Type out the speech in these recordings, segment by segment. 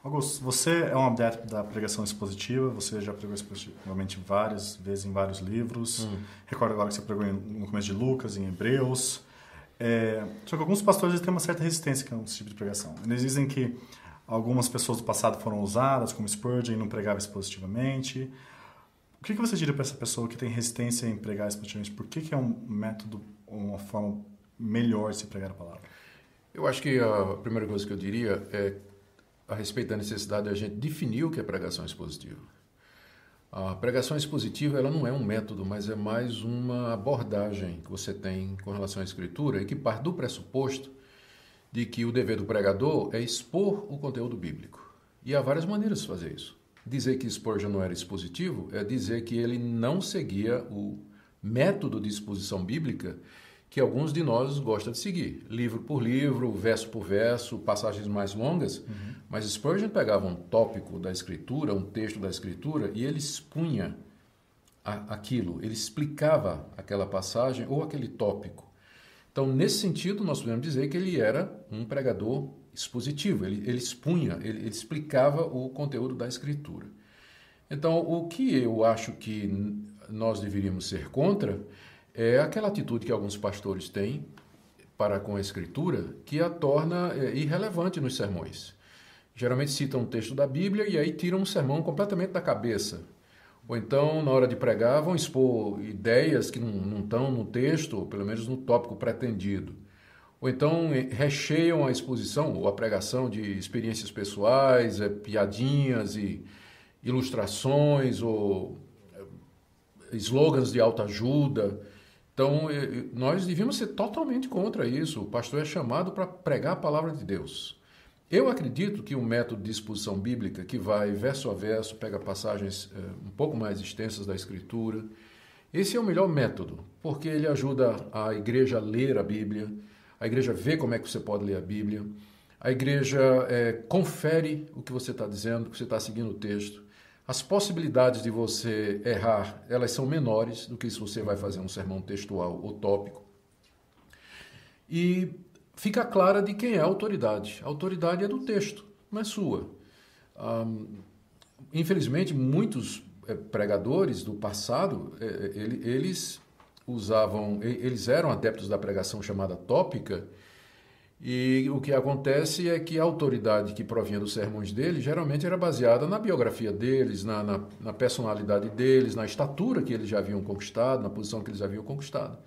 Augusto, você é um adepto da pregação expositiva, você já pregou expositivamente várias vezes em vários livros. Recordo agora que você pregou no começo de Lucas, em Hebreus. Só que alguns pastores têm uma certa resistência com esse tipo de pregação. Eles dizem que algumas pessoas do passado foram usadas, como Spurgeon, e não pregava expositivamente. O que você diria para essa pessoa que tem resistência em pregar expositivamente? Por que é um método, uma forma melhor de se pregar a palavra? Eu acho que a primeira coisa que eu diria é a respeito da necessidade de a gente definir o que é pregação expositiva. A pregação expositiva ela não é um método, mas é mais uma abordagem que você tem com relação à Escritura e que parte do pressuposto de que o dever do pregador é expor o conteúdo bíblico. E há várias maneiras de fazer isso. Dizer que Spurgeon não era expositivo é dizer que ele não seguia o método de exposição bíblica que alguns de nós gostam de seguir, livro por livro, verso por verso, passagens mais longas, mas Spurgeon pegava um tópico da Escritura, um texto da Escritura, e ele expunha aquilo, ele explicava aquela passagem ou aquele tópico. Então, nesse sentido, nós podemos dizer que ele era um pregador expositivo, ele expunha, ele explicava o conteúdo da Escritura. Então, o que eu acho que nós deveríamos ser contra é aquela atitude que alguns pastores têm para com a Escritura que a torna irrelevante nos sermões. Geralmente citam um texto da Bíblia e aí tiram um sermão completamente da cabeça. Ou então, na hora de pregar, vão expor ideias que não estão no texto, ou pelo menos no tópico pretendido. Ou então, recheiam a exposição ou a pregação de experiências pessoais, piadinhas e ilustrações ou slogans de autoajuda. Então, nós devíamos ser totalmente contra isso. O pastor é chamado para pregar a palavra de Deus. Eu acredito que o método de exposição bíblica, que vai verso a verso, pega passagens um pouco mais extensas da Escritura, esse é o melhor método, porque ele ajuda a igreja a ler a Bíblia, a igreja vê como é que você pode ler a Bíblia, a igreja confere o que você está dizendo, que você está seguindo o texto. As possibilidades de você errar, elas são menores do que se você vai fazer um sermão textual ou tópico. E fica clara de quem é a autoridade. A autoridade é do texto, não é sua. Infelizmente, muitos pregadores do passado, eles eram adeptos da pregação chamada tópica, e o que acontece é que a autoridade que provinha dos sermões deles geralmente era baseada na biografia deles, na personalidade deles, na estatura que eles já haviam conquistado, na posição que eles haviam conquistado.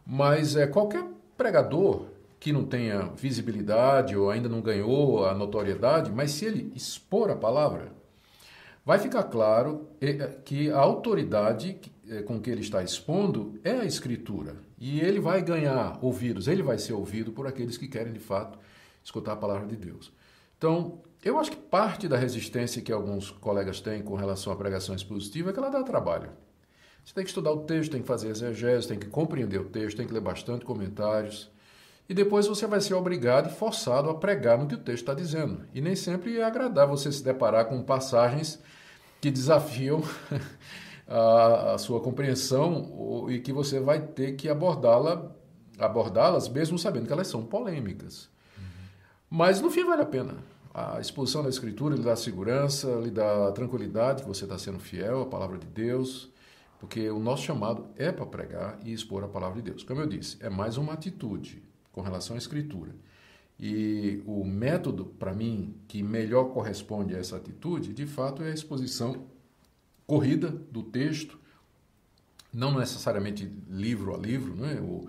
Mas qualquer pregador que não tenha visibilidade ou ainda não ganhou a notoriedade, mas se ele expor a palavra, vai ficar claro que a autoridade com que ele está expondo é a Escritura. E ele vai ganhar ouvidos, ele vai ser ouvido por aqueles que querem, de fato, escutar a palavra de Deus. Então, eu acho que parte da resistência que alguns colegas têm com relação à pregação expositiva é que ela dá trabalho. Você tem que estudar o texto, tem que fazer exegese, tem que compreender o texto, tem que ler bastante comentários. E depois você vai ser obrigado e forçado a pregar no que o texto está dizendo. E nem sempre é agradável você se deparar com passagens que desafiam a sua compreensão e que você vai ter que abordá-las mesmo sabendo que elas são polêmicas. Mas no fim vale a pena. A exposição da Escritura lhe dá segurança, lhe dá tranquilidade que você está sendo fiel à palavra de Deus, porque o nosso chamado é para pregar e expor a palavra de Deus. Como eu disse, é mais uma atitude com relação à Escritura. E o método, para mim, que melhor corresponde a essa atitude, de fato, é a exposição corrida do texto, não necessariamente livro a livro, né, ou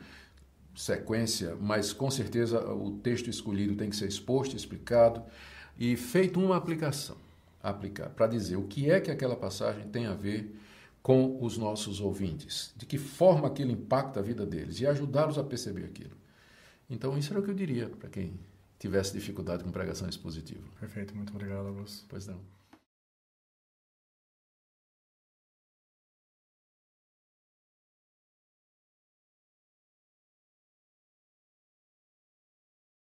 sequência, mas com certeza o texto escolhido tem que ser exposto, explicado e feito uma aplicação, para dizer o que é que aquela passagem tem a ver com os nossos ouvintes, de que forma aquilo impacta a vida deles e ajudá-los a perceber aquilo. Então, isso era o que eu diria para quem tivesse dificuldade com pregação expositiva. Perfeito, muito obrigado, Augusto. Pois não.